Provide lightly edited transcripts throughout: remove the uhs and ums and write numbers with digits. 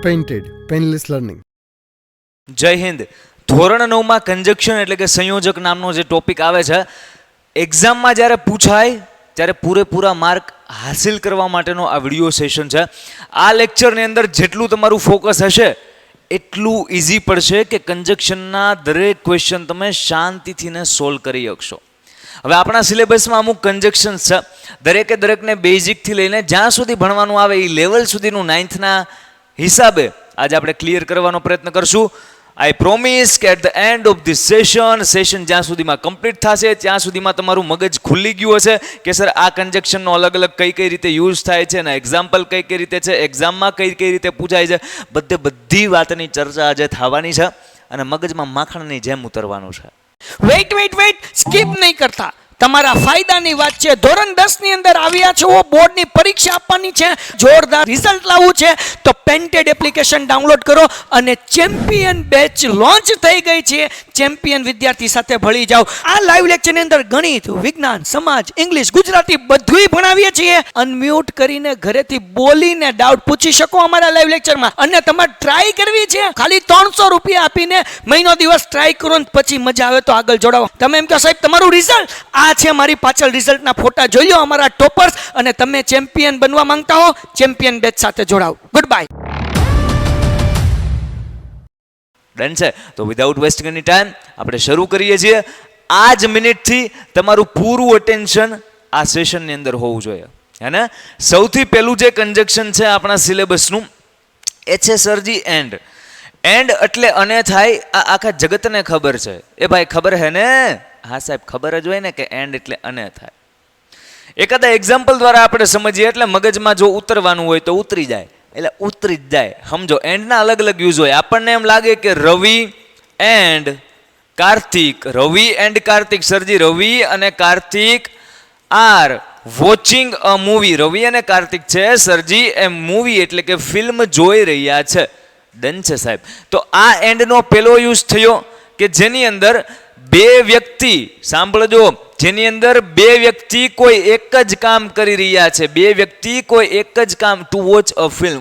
Painted painless learning. જય હિન્દ. ધોરણ 9માં conjunction એટલે કે સંયોજક નામનો જે ટોપિક આવે છે, એક્ઝામમાં જ્યારે પૂછાય ત્યારે પૂરેપૂરા માર્ક હાસિલ કરવા માટેનો આ વિડીયો સેશન છે. આ લેક્ચરની અંદર જેટલું તમારું ફોકસ હશે એટલું ઇઝી પડશે કે કન્જક્શનના દરેક ક્વેશ્ચન તમે શાંતિથી ને સોલ્વ કરી શકશો. હવે આપણા સિલેબસમાં અમુક કન્જક્શન્સ છે, દરેકને બેઝિકથી લઈને જ્યાં સુધી ભણવાનું આવે એ લેવલ સુધીનું 9thના હિસાબે આજે આપણે ક્લિયર કરવાનો પ્રયત્ન કરશું. આઈ પ્રોમિસ કે at the end of this session જ્યાં સુધીમાં કમ્પ્લીટ થશે ત્યાં સુધીમાં તમારું મગજ ખુલ્લી ગયું હશે કે સર આ કન્જક્શનનો અલગ અલગ કઈ રીતે યુઝ થાય છે અને એક્ઝામ્પલ કઈ રીતે છે, એક્ઝામમાં કઈ રીતે પૂછાય છે, બધી વાતની ચર્ચા આજે થવાની છે અને મગજમાં માખણની જેમ ઉતરવાનું છે. વેઇટ સ્કીપ નહીં કરતા, તમારા ફાયદાની વાત છે. ધોરણ 10 ની અંદર આવ્યા છો, બોર્ડની પરીક્ષા આપવાની છે, જોરદાર રિઝલ્ટ લાવવું છે તો પેન્ટેડ એપ્લિકેશન ડાઉનલોડ કરો અને ચેમ્પિયન બેચ લોન્ચ થઈ ગઈ છે. ચેમ્પિયન વિદ્યાર્થી સાથે ભળી જાઓ. આ લાઈવ લેક્ચરની અંદર ગણિત, વિજ્ઞાન, સમાજ, ઇંગ્લિશ, ગુજરાતી બધુંય ભણાવીએ છીએ. અનમ્યુટ કરીને ઘરેથી બોલીને ડાઉટ પૂછી શકો અમારા લાઈવ લેક્ચરમાં. અને તમારે ટ્રાય કરવી છે, ખાલી 300 રૂપિયા આપીને મહિનો દિવસ ટ્રાય કરો ને પછી મજા આવે તો આગળ જોડાવો. તમે એમ કહો સાહેબ તમારું રિઝલ્ટ આ છે, મારી પાછળ રિઝલ્ટના ફોટા જોઈ લો અમારા ટોપર્સ, અને તમે ચેમ્પિયન બનવા માંગતા હો ચેમ્પિયન બેચ સાથે જોડાઓ. Good bye. ડન છે. તો વિધાઉટ વેસ્ટિંગ એની ટાઈમ આપણે શરૂ કરીએ છીએ. આ જ મિનિટથી તમારું પૂરું અટેન્શન આ સેશનની અંદર હોવું જોઈએ. હે ને? સૌથી પહેલું જે કન્જક્શન છે આપણા સિલેબસનું એ છે સરજી એન્ડ. એન્ડ એટલે અને થાય, આ આખા જગતને ખબર છે. એ ભાઈ ખબર હે ને? હા સાહેબ ખબર જ હોય ને કે એન્ડ એટલે અને થાય. એકાદા એક્ઝામ્પલ દ્વારા આપણે સમજીએ એટલે મગજમાં જો ઉતરવાનું હોય તો ઉતરી જાય, એટલે ઉતરી જ જાય. સમજો, એન્ડના અલગ અલગ યુઝ હોય. આપણને એમ લાગે કે રવિ એન્ડ કાર્તિક, રવિ એન્ડ કાર્તિક, સરજી રવિ અને Kartik are watching a movie. Ravi અને કાર્તિક છે સરજી એ મૂવી એટલે કે ફિલ્મ જોઈ રહ્યા છે. ડન છે સાહેબ. તો આ એન્ડનો પેલો યુઝ થયો કે જેની અંદર બે વ્યક્તિ, સાંભળજો, જેની અંદર બે વ્યક્તિ કોઈ એક જ કામ કરી રહ્યા છે. બે વ્યક્તિ કોઈ એક જ કામ, two watch a film,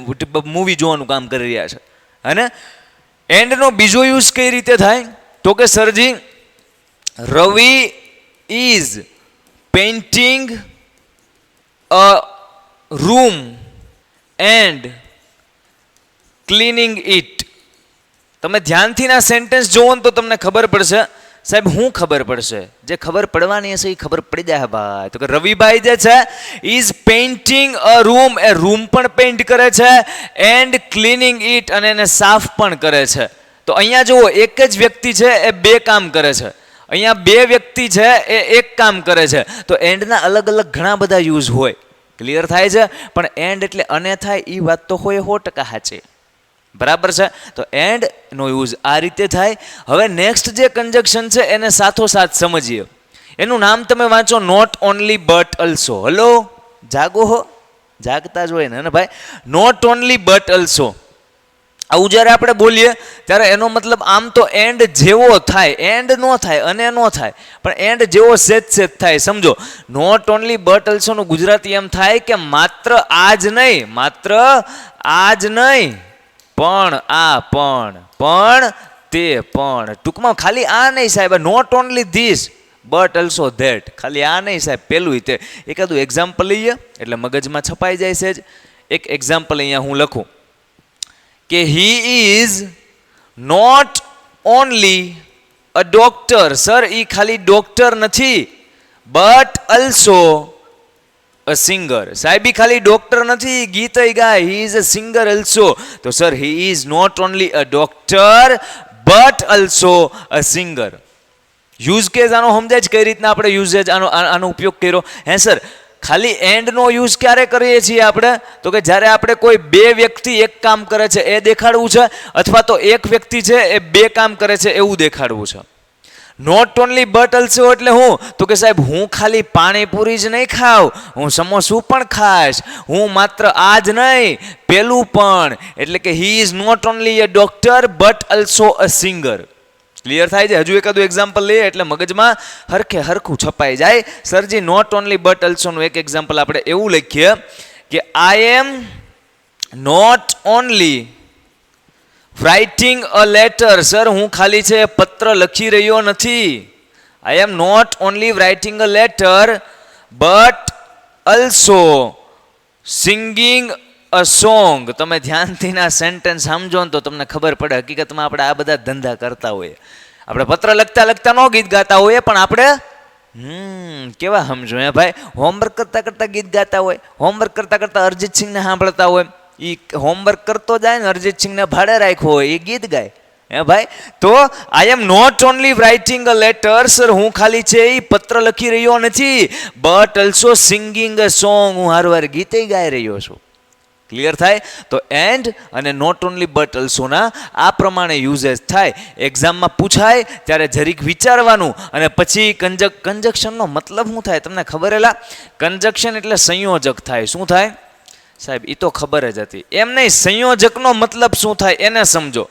movie જોવાનું કામ કરી રહ્યા છે. અને એન્ડનો બીજો યુઝ કઈ રીતે થાય તો કે સરજી Ravi is painting a room and cleaning it. તમે ધ્યાનથી ના સેન્ટેન્સ જોવો ને તો તમને ખબર પડશે. સાહેબ હું ખબર પડશે? જે ખબર પડવાની હશે એ ખબર પડી જાય ભાઈ. તો કે રવિભાઈ જે છે is painting a room, A room પણ પેઇન્ટ કરે છે, એન્ડ ક્લીનિંગ ઇટ, અને એને સાફ પણ કરે છે. તો અહીંયા જુઓ, એક જ વ્યક્તિ છે એ બે કામ કરે છે, અહીંયા બે વ્યક્તિ છે એ એક કામ કરે છે. તો એન્ડના અલગ અલગ ઘણા બધા યુઝ હોય. ક્લિયર થાય છે? પણ એન્ડ એટલે અને થાય એ વાત તો હોય 100% સાચી. બરાબર છે? તો એન્ડ નો યુઝ આ રીતે થાય. હવે નેક્સ્ટ જે કન્જક્શન છે એને સાથોસાથ સમજીએ. એનું નામ તમે વાંચો, not only but also. Hello, જાગો હો, જાગતા જ હોય ને ભાઈ. નોટ ઓનલી બટ અલ્સો, આવું જ્યારે આપણે બોલીએ ત્યારે એનો મતલબ આમ તો એન્ડ જેવો થાય, એન્ડ નો થાય અને નો થાય, પણ એન્ડ જેવો સેજ થાય. સમજો, નોટ ઓનલી બટ અલ્સો નું ગુજરાતી એમ થાય કે માત્ર આ જ નહીં, માત્ર આ જ નહીં, પણ આ પણ તે પણ. ટૂંકમાં ખાલી આ નહીં સાહેબ, not only this but also that. ખાલી આ નહીં સાહેબ, પેલું તે. એકાદું એક્ઝામ્પલ લઈએ એટલે મગજમાં છપાઈ જાય છે જ. એક એક્ઝામ્પલ અહીંયા હું લખું કે he is not only a doctor. Sir એ ખાલી ડોક્ટર નથી, બટ અલ્સો અ સિંગર. સાહેબ ઈ ખાલી ડોક્ટર નથી, ગીત ગાય, he is a singer also. તો sir he is not only a doctor but also a singer. Use case આનો સમજાય કઈ રીતના આપણે યુઝેજ આનો ઉપયોગ કર્યો? હે સર, ખાલી એન્ડનો યુઝ ક્યારે કરીએ છીએ આપણે? તો કે જ્યારે આપણે કોઈ બે વ્યક્તિ એક કામ કરે છે એ દેખાડવું છે, અથવા તો એક વ્યક્તિ છે એ બે કામ કરે છે એવું દેખાડવું છે. નોટ ઓનલી બટ અલ્સો એટલે હું? તો કે સાહેબ હું ખાલી પાણીપુરી જ નહીં ખાઉં, હું સમોસું પણ ખાઈશ, હું માત્ર આ જ નહીં પેલું પણ. એટલે કે he is not only a doctor but also a singer. Clear થાય છે? હજુ એકાદું એક્ઝામ્પલ લઈએ એટલે મગજમાં હરખું છપાઈ જાય. સરજી નોટ ઓનલી બટ અલ્સો નું એક એક્ઝામ્પલ આપણે એવું લખીએ કે I am not only writing a letter. Sir હું ખાલી છે પત્ર લખી રહ્યો નથી. I am not only writing a letter but also singing a song. તમે ધ્યાનથી ના સેન્ટેન્સ સમજો ને તો તમને ખબર પડે. હકીકતમાં આપણે આ બધા ધંધા કરતા હોઈએ. આપણે પત્ર લખતા લખતા નો ગીત ગાતા હોઈએ, પણ આપણે કેવા સમજો હે ભાઈ, હોમવર્ક કરતા કરતા ગીત ગાતા હોય, હોમવર્ક કરતા કરતા અરિજીત સિંહને સાંભળતા હોય. એ હોમવર્ક કરતો જાય ને અરિજીત સિંહને ભાડે રાખ્યો હોય, એ ગીત ગાય હે ભાઈ. તો I am not only writing a letter. Sir હું ખાલી છે એ પત્ર લખી રહ્યો નથી, but also singing a song. હું હારવાર ગીતે ગાઈ રહ્યો છું. ક્લિયર થાય? તો એન્ડ અને નોટ ઓનલી બટ ઓલ્સોના આ પ્રમાણે યુઝેસ થાય. એક્ઝામમાં પૂછાય ત્યારે જરીક વિચારવાનું અને પછી કંજક્શનનો મતલબ શું થાય તમને ખબર હેલા? કંજક્શન એટલે સંયોજક થાય. શું થાય સાહેબ? એ તો ખબર જ હતી. એમ નહીં, સંયોજકનો મતલબ શું થાય એને સમજો.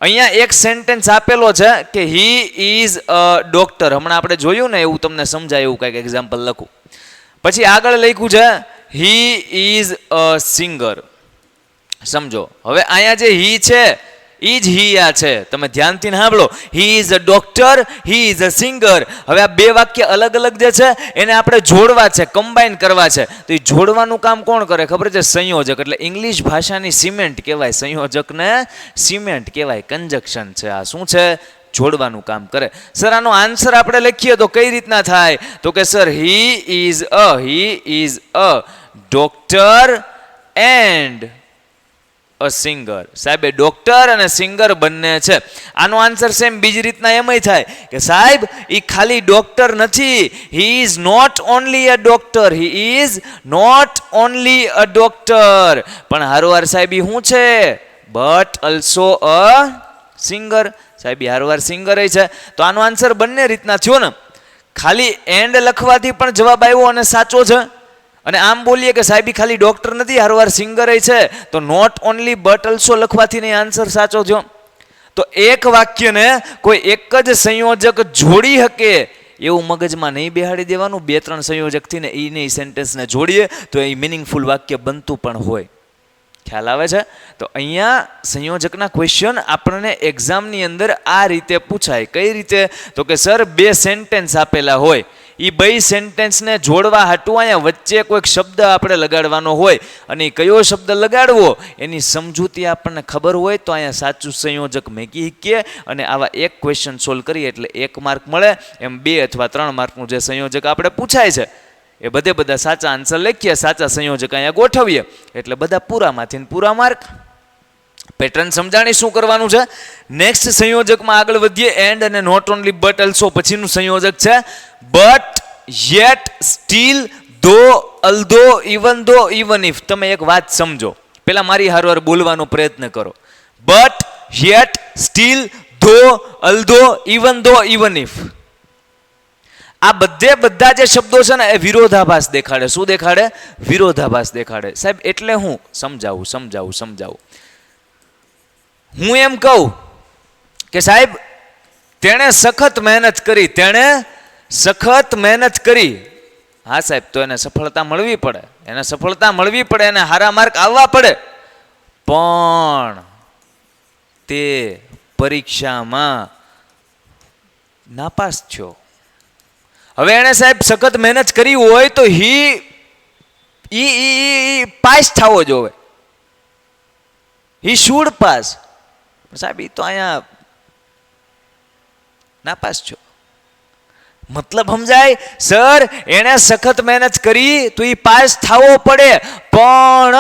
અહીંયા એક સેન્ટેન્સ આપેલો છે કે હી ઇઝ અ ડોક્ટર. હમણાં આપણે જોયું ને, એવું તમને સમજાય એવું કંઈક એક્ઝામ્પલ લખું. પછી આગળ લખ્યું છે હી ઇઝ અ સિંગર. સમજો હવે અહીંયા જે હી છે એ જ હી આ છે. તમે ધ્યાનથી સાંભળો. હી is a doctor, he is a singer. હવે આ બે વાક્ય અલગ અલગ જે છે એને આપણે જોડવા છે, કમ્બાઈન કરવા છે. તો એ જોડવાનું કામ કોણ કરે ખબર છે? સંયોજક. એટલે ઇંગ્લિશ ભાષાની સિમેન્ટ કહેવાય. સંયોજકને સિમેન્ટ કહેવાય. કંજક્શન છે આ. શું છે? જોડવાનું કામ કરે. સર આનો આન્સર આપણે લખીએ તો કઈ રીતના થાય? તો કે sir he is a doctor and a singer. સાહેબ એ ડોક્ટર અને સિંગર બંને છે. આનો આન્સર સેમ બીજી રીતના એમય થાય કે સાહેબ એ ખાલી ડોક્ટર નથી, he is not only a doctor, he is not only a doctor, પણ હારોહાર સાહેબ એ શું છે? But also a singer. સાહેબ હારવાર સિંગર છે. તો આનો આન્સર બંને રીતના થયો ને. ખાલી એન્ડ લખવાથી પણ જવાબ આવ્યો અને સાચો છે, અને આમ બોલીએ કે સાહેબ ખાલી ડોક્ટર નથી, હારવાર સિંગર છે, તો નોટ ઓનલી બટ ઓલ્સો લખવાથી નહીં આન્સર સાચો થયો. તો એક વાક્યને કોઈ એક જ સંયોજક જોડી શકે એવું મગજમાં નહીં બેહાડી દેવાનું. બે ત્રણ સંયોજકથી ને એ સેન્ટેન્સને જોડીએ તો એ મિનિંગફુલ વાક્ય બનતું પણ હોય. ખ્યાલ આવે છે? તો અહીંયા સંયોજકના ક્વેશ્ચન આપણને એક્ઝામની અંદર આ રીતે પૂછાય. કઈ રીતે? તો કે સર બે સેન્ટેન્સ આપેલા હોય, એ બે સેન્ટેન્સને જોડવા હાટું અહીંયા વચ્ચે કોઈક શબ્દ આપણે લગાડવાનો હોય, અને કયો શબ્દ લગાડવો એની સમજૂતી આપણને ખબર હોય તો અહીંયા સાચું સંયોજક મેકી શકીએ અને આવા એક ક્વેશ્ચન સોલ્વ કરીએ એટલે 1 માર્ક મળે. એમ 2 અથવા 3 માર્કનું જે સંયોજક આપણે પૂછાય છે એ બધા સાચા આન્સર લખીએ, સાચા સંયોજક અહીંયા ગોઠવીએ એટલે બધા પૂરામાંથી પૂરા માર્ક. પેટર્ન સમજાણી શું કરવાનું છે? નેક્સ્ટ સંયોજકમાં આગળ વધીએ. એન્ડ અને નોટ ઓનલી બટ ઓલ્સો પછીનું સંયોજક છે બટ યેટ સ્ટીલ ધો અલ્ધો ઇવન ધો ઇવન ઇફ. તમે એક વાત સમજો, પેલા મારી હારવાર બોલવાનો પ્રયત્ન કરો. બટ યેટ સ્ટીલ ધો અલ્ધો ઇવન ધો ઇવન ઇફ. આ બધા જે શબ્દો છે ને એ વિરોધાભાસ દેખાડે. શું દેખાડે? વિરોધાભાસ દેખાડે. સાહેબ એટલે હું સમજાવું. હું એમ કહું કે સાહેબ તેણે સખત મહેનત કરી. હા સાહેબ, તો એને સફળતા મળવી પડે, એને હારા માર્ક આવવા પડે, પણ તે પરીક્ષામાં નાપાસ થયો. હવે એને સાહેબ સખત મહેનત કરી હોય તો હી પાસ થવો જોવે. He should pass. સાહેબ એ તો અહીંયા નાપાસ છો. મતલબ સમજાય? સર એને સખત મહેનત કરી તો એ પાસ થવો પડે, પણ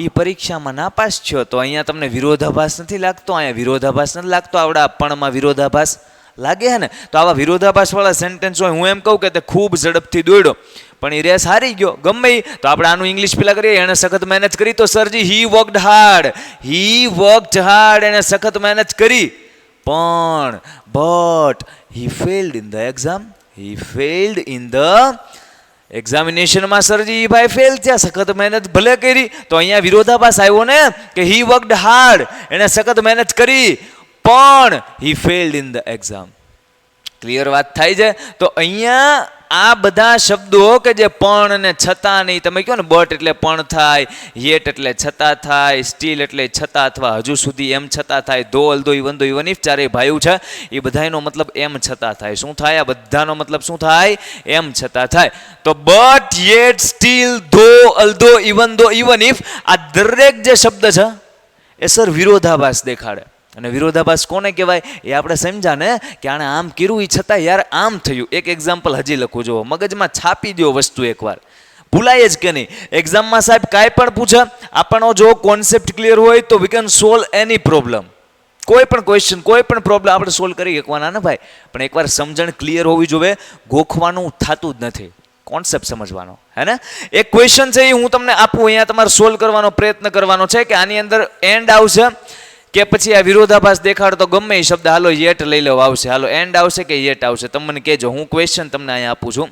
એ પરીક્ષામાં નાપાસ થયો. તો અહીંયા તમને વિરોધાભાસ નથી લાગતો? અહીંયા વિરોધાભાસ નથી લાગતો? આવડા પણમાં વિરોધાભાસ લાગે હે ને? તો આવા વિરોધાભાસ વાળા સેન્ટેન્સ હોય. હું એમ કહું કે તે ખૂબ ઝડપથી દોડ્યો પણ એ રેસ હારી ગયો, ગમે તો આપણે આનું ઇંગ્લિશ પેલા કરીએ. એણે સખત મહેનત કરી તો સરજી હી વર્કડ હાર્ડ. એણે સખત મહેનત કરી પણ but he failed in the એક્ઝામિનેશનમાં. સરજી ભાઈ ફેલ થયા, સખત મહેનત ભલે કરી. તો અહીંયા વિરોધાભાસ આવ્યો ને કે હી વર્કડ હાર્ડ, એણે સખત મહેનત કરી પણ he failed in the exam. Clear વાત થાય છે? તો અહીંયા આ બધા શબ્દો કે જે પણ અને છતાં નહીં, તમે કહો ને બટ એટલે પણ થાય, યેટ એટલે છતાં થાય, સ્ટીલ એટલે છતાં અથવા હજુ સુધી એમ છતાં થાય, ધો અલ્ધો ઇવન ઇફ ચારેય ભાઈઓ છે એ બધાનો મતલબ એમ છતાં થાય. શું થાય? આ બધાનો મતલબ શું થાય? એમ છતાં થાય. તો બટ, યેટ, સ્ટીલ, ધો અલ્ધો ઇવન ઇફ આ દરેક જે શબ્દ છે એ સર વિરોધાભાસ દેખાડે. અને વિરોધાભાસ કોને કહેવાય એ આપણે સમજા ને કે આણે આમ કર્યું એ છતાં યાર આમ થયું. એક એક્ઝામ્પલ હજી લખું, જો મગજમાં છાપી દો વસ્તુ એકવાર, ભૂલાય જ કે નહીં. એક્ઝામમાં સાહેબ કાંઈ પણ પૂછે, આપણો જો કોન્સેપ્ટ ક્લિયર હોય તો we can solve any problem. કોઈ પણ ક્વેશ્ચન, કોઈ પણ પ્રોબ્લેમ આપણે સોલ્વ કરી શકવાના ને ભાઈ. પણ એકવાર સમજણ ક્લિયર હોવી જોઈએ, ગોખવાનું થતું જ નથી, કોન્સેપ્ટ સમજવાનો હે ને. એક ક્વેશ્ચન છે એ હું તમને આપું, અહીંયા તમારે સોલ્વ કરવાનો પ્રયત્ન કરવાનો છે કે આની અંદર એન્ડ આવશે કે પછી આ વિરોધાભાસ દેખાડતો ગમે એ શબ્દ, હાલો યેટ લઈ લો આવશે, હાલો એન્ડ આવશે કે યેટ આવશે, તમે મને કહેજો. હું ક્વેશ્ચન તમને અહીંયા આપું છું.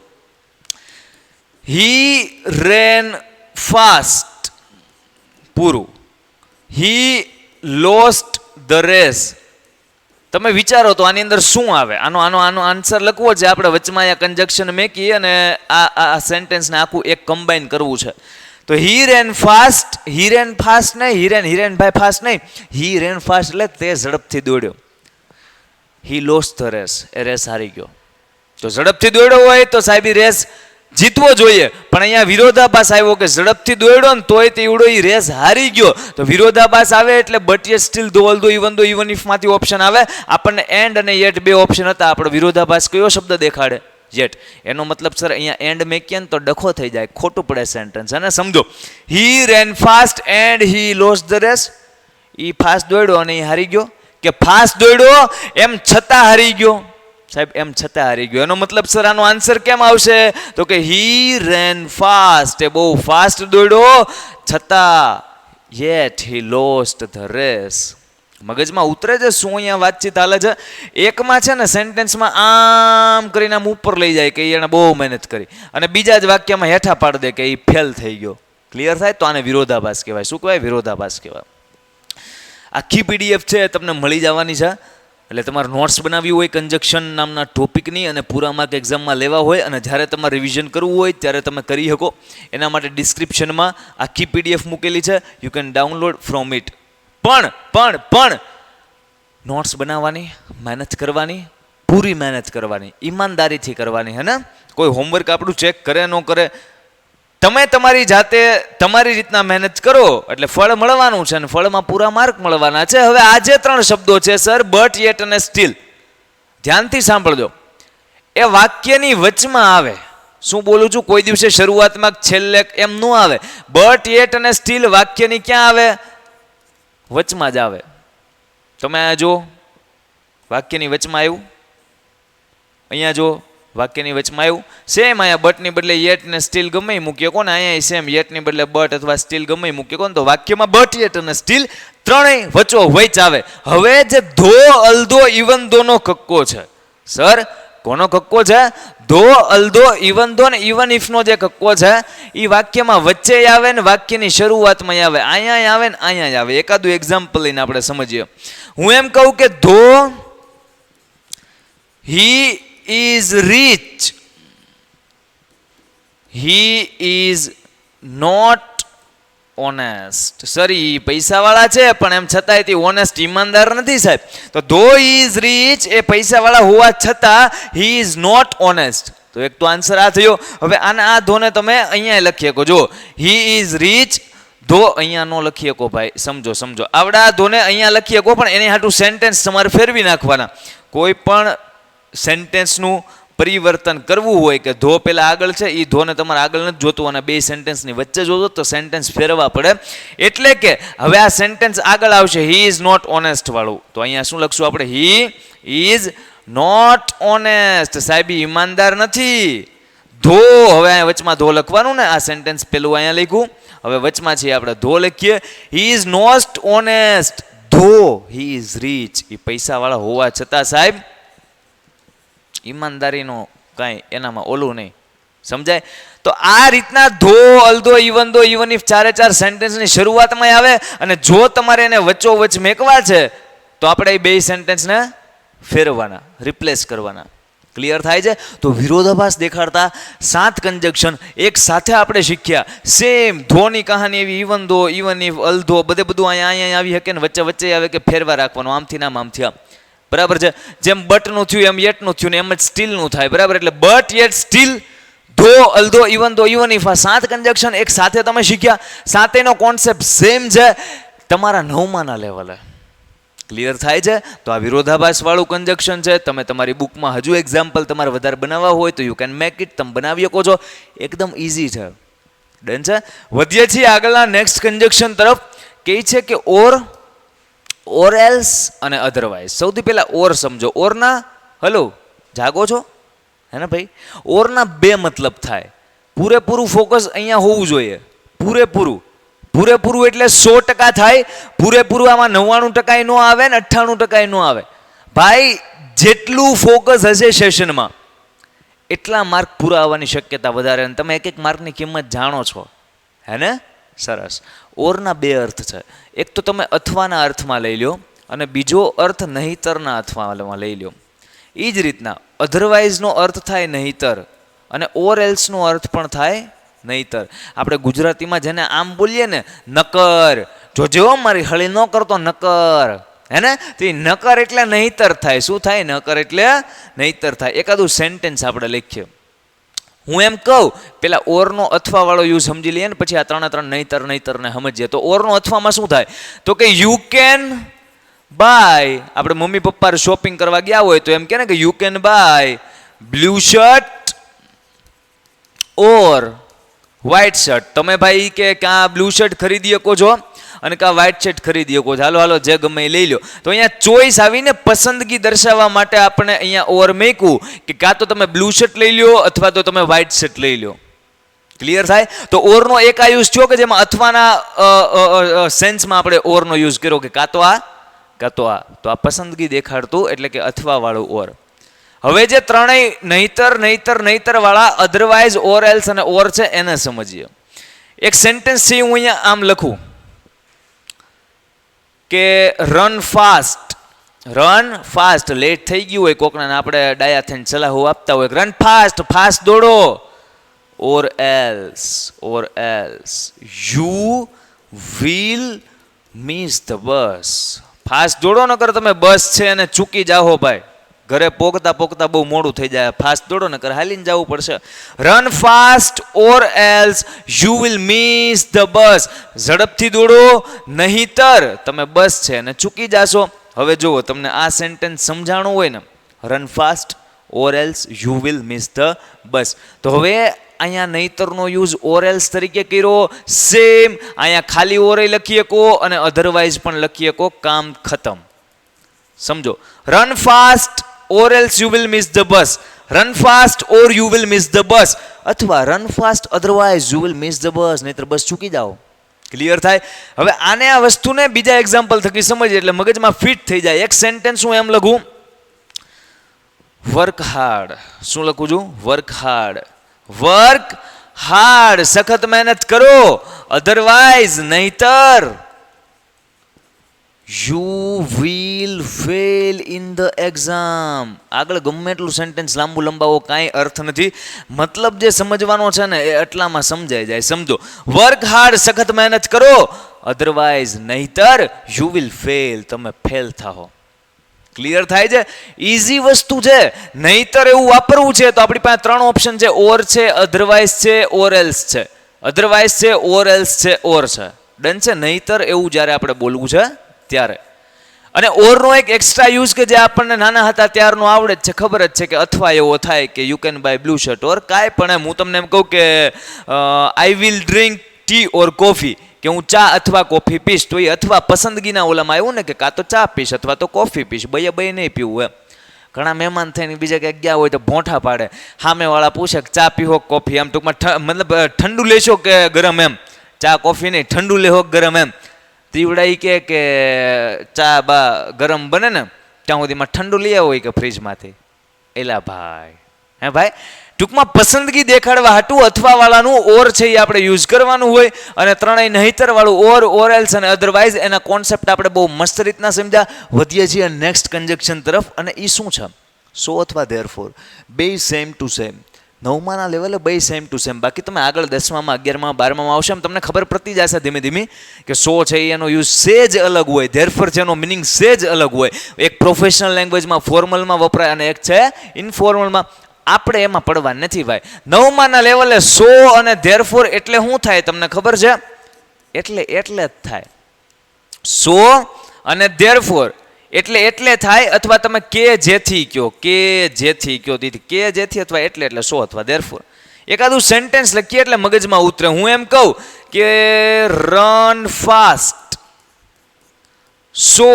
હી રેન ફાસ્ટ, પૂરું. He lost the race. તમે વિચારો તો આની અંદર શું આવે? આનો આન્સર લખવો છે આપણે, વચમાં અહીંયા કન્જક્શન મેકી અને આ સેન્ટેન્સને આખું એક કમ્બાઈન કરવું છે. તો હી રેન ફાસ્ટ, હી રેન ફાસ્ટ નહીં, હિરેન ભાઈ ફાસ્ટ નહીં, હી રેન ફાસ્ટ એટલે તે ઝડપથી દોડ્યો. હી લોસ્ટ ધ રેસ, એ રેસ હારી ગયો. તો ઝડપથી દોડ્યો હોય તો સાહેબ રેસ જીતવો જોઈએ, પણ અહીંયા વિરોધાભાસ આવ્યો કે ઝડપથી દોડ્યો ને તોય તે એવડો એ રેસ હારી ગયો. તો વિરોધાભાસ આવે એટલે બટ યે સ્ટીલ ધો અલ્ધો ઇવન ઇફ માંથી ઓપ્શન આવે. આપણને એન્ડ અને યેટ બે ઓપ્શન હતા, આપણો વિરોધાભાસ કયો શબ્દ દેખાડે? યેટ. એનો મતલબ સર અહીંયા એન્ડ મેકીએ ને તો ડખો થઈ જાય, ખોટું પડે સેન્ટેન્સ. અને સમજો, he ran fast and he lost the race. ઈ ફાસ્ટ દોડ્યો અને એ હારી ગયો, કે ફાસ્ટ દોડ્યો એમ છતાં હારી ગયો? સાહેબ એમ છતાં હારી ગયો. એનો મતલબ સર આનો આન્સર કેમ આવશે? તો કે હી રેન ફાસ્ટ, એ બહુ ફાસ્ટ દોડ્યો છતાં yet he lost the race. મગજમાં ઉતરે છે શું અહીંયા વાતચીત હાલે છે? એકમાં છે ને સેન્ટેન્સમાં આમ કરીને આમ ઉપર લઈ જાય કે એને બહુ મહેનત કરી, અને બીજા જ વાક્યમાં હેઠા પાડી દે કે એ ફેલ થઈ ગયો. ક્લિયર થાય? તો આને વિરોધાભાસ કહેવાય. શું કહેવાય? વિરોધાભાસ કહેવાય. આખી પીડીએફ છે તમને મળી જવાની છે. એટલે તમારે નોટ્સ બનાવવી હોય કન્જક્શન નામના ટોપિકની અને પૂરા માર્ક એક્ઝામમાં લેવા હોય અને જ્યારે તમારે રિવિઝન કરવું હોય ત્યારે તમે કરી શકો. એના માટે ડિસ્ક્રિપ્શનમાં આખી પીડીએફ મૂકેલી છે, you can download from it. પણ નોટ્સ બનાવવાની, મહેનત કરવાની, પૂરી મહેનત કરવાની, ઈમાનદારીથી કરવાની, હે ને. કોઈ હોમવર્ક આપણું ચેક કરે ન કરે, તમે તમારી જાતે તમારી રીતના મહેનત કરો એટલે ફળ મળવાનું છે, અને ફળમાં પૂરા માર્ક મળવાના છે. હવે આ જે ત્રણ શબ્દો છે સર, બટ, યેટ અને સ્ટીલ, ધ્યાનથી સાંભળજો. એ વાક્યની વચમાં આવે. શું બોલું છું? કોઈ દિવસે શરૂઆતમાં છેલ્લે એમ ન આવે. બટ, યેટ અને સ્ટીલ વાક્યની ક્યાં આવે? વચમાં જ આવે. તમે આ જો, વાક્યની વચમાં આવ્યું, અહીંયા જો વાક્યની વચમાં આવ્યું. સેમ અહીંયા બટની બદલે યેટ ને સ્ટીલ ગમે મૂકીએ કોને, અહીંયા સેમ યેટની બદલે બટ અથવા સ્ટીલ ગમે મૂકીએ કોને. તો વાક્યમાં બટ, યેટ અને સ્ટીલ ત્રણેય વચો વચ આવે. હવે જે ધો અલ્ધો ઇવન દોનો કક્કો છે સર, કોનો કક્કો છે? ધો અલ્ધો ઇવન દો ને ઇવન ઇફ નો જે કક્કો છે એ વાક્યમાં વચ્ચે આવે ને વાક્યની શરૂઆતમાં આવે, અહીંયા આવે ને અહીંયા આવે. એકાદું એક્ઝામ્પલ લઈને આપણે સમજીએ. હું એમ કહું કે though he is rich, he is not honest. Sir એ પૈસાવાળા છે પણ એમ છતાંય તે ઓનેસ્ટ ઈમાનદાર નથી સાહેબ. તો ધો હી ઇઝ રીચ, એ પૈસાવાળા હોવા છતાં હી ઇઝ નોટ ઓનેસ્ટ. તો એક તો આન્સર આ થયો. હવે આના આ ધોને તમે અહીંયા લખી શકો. જો હી ઇઝ રીચ, ધો અહીંયા નો લખી શકો ભાઈ, સમજો. આવડા ધોને અહીંયા લખી શકો, પણ એની હાટું સેન્ટેન્સ તમારે ફેરવી નાખવાના. કોઈ પણ સેન્ટેન્સનું પરિવર્તન કરવું હોય કે ધો પેલા આગળ છે એ ધોને તમારે આગળ નથી જોતું અને બે સેન્ટેન્સની વચ્ચે જોતો તો સેન્ટેન્સ ફેરવા પડે. એટલે કે હવે આ સેન્ટેન્સ આગળ આવશે હી ઇઝ નોટ ઓનેસ્ટ વાળું. તો અહીંયા શું લખશું આપણે? He is not honest. સાહેબ ઈમાનદાર નથી. ધો, હવે અહીંયા વચમાં ધો લખવાનું ને, આ સેન્ટેન્સ પેલું અહીંયા લખ્યું, હવે વચમાં છે આપણે ધો લખીએ. હી ઇઝ નોટ ઓનેસ્ટ, ધો હી ઇઝ રીચ, એ પૈસાવાળા હોવા છતાં સાહેબ ઈમાનદારીનો કાંઈ એનામાં ઓલું નહીં. સમજાય? તો આ રીતના ધો અલ્ધો ઇવન ઇફ ચારે ચાર સેન્ટેન્સની શરૂઆતમાં આવે, અને જો તમારે એને વચ્ચોવચ મેકવા છે તો આપણે એ બે સેન્ટેન્સને ફેરવવાના, રિપ્લેસ કરવાના. ક્લિયર થાય છે? તો વિરોધાભાસ દેખાડતા 7 કંજક્શન એક સાથે આપણે શીખ્યા. સેમ ધોની કહાની એવી, ઇવન ધો, ઇવન ઇફ, અલધો, બધું અહીંયા આવી શકે ને વચ્ચે વચ્ચે આવે કે ફેરવા રાખવાનું, આમથી નામ આમથી આમ. બરાબર છે? જેમ બટનું થયું એમ યેટનું થયું ને એમ જ સ્ટીલનું થાય. બરાબર? એટલે બટ, યેટ, સ્ટીલ, ધો, અલધો, ઇવન ધો, ઇવન ઇફ, આ 7 કંજક્શન એક સાથે તમે શીખ્યા. સાતેનો કોન્સેપ્ટ સેમ છે તમારા 9માના લેવલે. ક્લિયર થાય છે? તો આ વિરોધાભાસ વાળું કંજક્શન છે. તમે તમારી બુકમાં હજુ એક્ઝામ્પલ તમારે વધારે બનાવવા હોય તો યુ કેન મેક ઇટ, તમે બનાવી શકો છો. એકદમ ઇઝી છે. ડન છે? વધીએ છીએ આગળના નેક્સ્ટ કંજક્શન તરફ. કહે છે કે ઓર એલ્સ અને અધરવાઇઝ. સૌથી પહેલા ઓર સમજો. ઓરના, હલો જાગો છો હે ને ભાઈ? ઓરના 2 મતલબ થાય. પૂરેપૂરું ફોકસ અહીંયા હોવું જોઈએ. પૂરેપૂરું એટલે 100% થાય. પૂરેપૂરું આમાં 99% નો આવે ને 98% નો આવે. ભાઈ જેટલું ફોકસ હશે સેશનમાં એટલા માર્ક પૂરા આવવાની શક્યતા વધારે. અને તમે એક માર્કની કિંમત જાણો છો, હે ને? સરસ. ઓરના 2 અર્થ છે. એક તો તમે અથવાના અર્થમાં લઈ લો અને બીજો અર્થ નહીતરના અર્થમાં લઈ લો. એ જ રીતના અધરવાઇઝનો અર્થ થાય નહીતર અને ઓર એલ્સનો અર્થ પણ થાય નહીતર. આપણે ગુજરાતીમાં જેને આમ બોલીએ ને, નકર, જોજો મારી હળી ન કરતો નકર, હે ને? તો એ નકર એટલે નહીતર થાય. શું થાય? નકર એટલે નહીતર થાય. એકાદું સેન્ટેન્સ આપણે લખીએ. હું એમ કહું, પેલા ઓરનો અથવા વાળો યુઝ સમજી લઈએ ને પછી આ 3 નહીતરને સમજીએ. તો ઓરનો અથવામાં શું થાય? તો કે યુ કેન બાય. આપણે મમ્મી પપ્પા શોપિંગ કરવા ગયા હોય તો એમ કે ને કે you can buy blue shirt or white shirt. તમે ભાઈ કે કાં બ્લુ શર્ટ ખરીદી શકો છો અને કાં વ્હાઇટ શર્ટ ખરીદી શકો છો. હાલો જે ગમે એ લઈ લો. તો અહીંયા ચોઈસ આવીને પસંદગી દર્શાવવા માટે આપણે અહીંયા ઓર મેકવું કે કાં તો તમે બ્લુ શર્ટ લઈ લો અથવા તો તમે વ્હાઇટ શર્ટ લઈ લો. ક્લિયર થાય? તો ઓરનો એક આ યુઝ થયો કે જેમાં અથવાના સેન્સમાં આપણે ઓરનો યુઝ કર્યો કે કાં તો આ. તો આ પસંદગી દેખાડતું એટલે કે અથવા વાળું ઓર. હવે જે ત્રણેય નહીતર વાળા અધરવાઇઝ, ઓર એલ્સ અને ઓર છે એને સમજીએ. એક સેન્ટેન્સ છે હું અહીંયા આમ લખું કે રન ફાસ્ટ. લેટ થઈ ગયું હોય કોકને આપણે ડાયા થઈને સલાહો આપતા હોય, રન ફાસ્ટ દોડો. ઓર else you will miss the bus. Fast દોડો નકર તમે બસ છે અને ચૂકી જાઓ ભાઈ. ઘરે પોગતા બહુ મોડું થઈ જાય. ફાસ્ટ દોડો નકર હાલીને જવું પડશે. Run fast or else you will miss the બસ. ઝડપથી દોડો નહીતર તમે બસ છે અને ચૂકી જાશો. હવે જુઓ, તમને આ સેન્ટેન્સ સમજાણું હોય ને, run fast or else you will miss the બસ. તો હવે અહીંયા નહીતરનો યુઝ ઓર એલ્સ તરીકે કર્યો. સેમ અહીંયા ખાલી ઓરે લખી શકો અને અધરવાઇઝ પણ લખી શકો. કામ ખતમ. સમજો. Run fast or else you will miss the bus. Run fast or you will miss the bus. અથવા run fast otherwise you will miss the bus, નહીતર બસ ચૂકી જાઓ. ક્લિયર થાય? હવે આને આ વસ્તુને બીજા એક્ઝામ્પલ થકી સમજીએ એટલે મગજમાં ફિટ થઈ જાય. એક સેન્ટેન્સ હું એમ લખું, વર્ક હાર્ડ. શું લખું છું? Work hard. સખત મહેનત કરો. અધરવાઇઝ નહીતર you will fail in the exam. આગળ ગમે એટલું સેન્ટેન્સ લાંબુ લંબાવો કાંઈ અર્થ નથી. મતલબ જે સમજવાનો છે ને એ એટલામાં સમજાઈ જાય. સમજો. વર્ક હાર્ડ, સખત મહેનત કરો. અધરવાઇઝ નહીતર યુ વિલ ફેલ, તમે ફેલ થાઓ. ક્લિયર થાય છે? ઇઝી વસ્તુ છે. નહીતર એવું વાપરવું છે તો આપણી પાસે 3 ઓપ્શન છે. ઓર છે, અધરવાઇઝ છે, ઓર એલ્સ છે. અધરવાઇઝ છે, ઓર એલ્સ છે, ઓર છે. ડન છે? નહીતર એવું જ્યારે આપણે બોલવું છે ત્યારે. અને ઓરનો એક એક્સ્ટ્રા યુઝ કે જે આપણને નાના હતા ત્યારનો આવડે જ છે, ખબર જ છે કે અથવા એવો થાય કે you can buy blue shirt or કાંઈ પણ એમ. હું તમને એમ કહું કે I will drink tea or coffee, કે હું ચા અથવા કોફી પીશ, તો એ અથવા પસંદગીના ઓલામાં આવ્યું ને કે કાં તો ચા પીશ અથવા તો કોફી પીશ. બે નહીં પીવું એમ. ઘણા મહેમાન થઈને બીજા ક્યાંક ગયા હોય તો ભોંઠા પાડે. સામેવાળા પૂછે કે ચા પીવો કોફી, આમ ટૂંકમાં મતલબ ઠંડુ લેશો કે ગરમ એમ. ચા કોફી નહીં, ઠંડુ લેવો ગરમ એમ. તીવડા કે ચા બા ગરમ બને ને ત્યાં સુધીમાં ઠંડુ લઈ આવો કે ફ્રીજમાંથી. એલા ભાઈ, હે ભાઈ, ટૂંકમાં પસંદગી દેખાડવા હાટું અથવા વાળાનું ઓર છે એ આપણે યુઝ કરવાનું હોય. અને ત્રણેય નહીતર વાળું ઓર એલ્સ અને અધરવાઇઝ, એના કોન્સેપ્ટ આપણે બહુ મસ્ત રીતના સમજ્યા. વધીએ છીએ નેક્સ્ટ કંજક્શન તરફ. અને એ શું છે? સો અથવા ધેરફોર બે સેમ ટુ સેમ. નવમાના લેવલે બે સેમ ટુ સેમ. બાકી તમે આગળ 10માં 11માં 12માં આવશે એમ તમને ખબર પડતી જશે ધીમે ધીમે કે સો છે એનો યુઝ સેજ અલગ હોય, ધેરફોર છે એનો મિનિંગ સેજ અલગ હોય. એક પ્રોફેશનલ લેંગ્વેજમાં ફોર્મલમાં વપરાય અને એક છે ઇનફોર્મલમાં. આપણે એમાં પડવા નથી ભાઈ. નવમાના લેવલે સો અને ધેરફોર એટલે શું થાય તમને ખબર છે? એટલે જ થાય. સો અને ધેરફોર એટલે થાય, અથવા તમે કે જેથી કયો, કે જેથી કયો, કે જેથી અથવા એટલે સો અથવા ધેરફોર. એકાદું સેન્ટેન્સ લખીએ એટલે મગજમાં ઉતરે. હું એમ કહું કે run fast so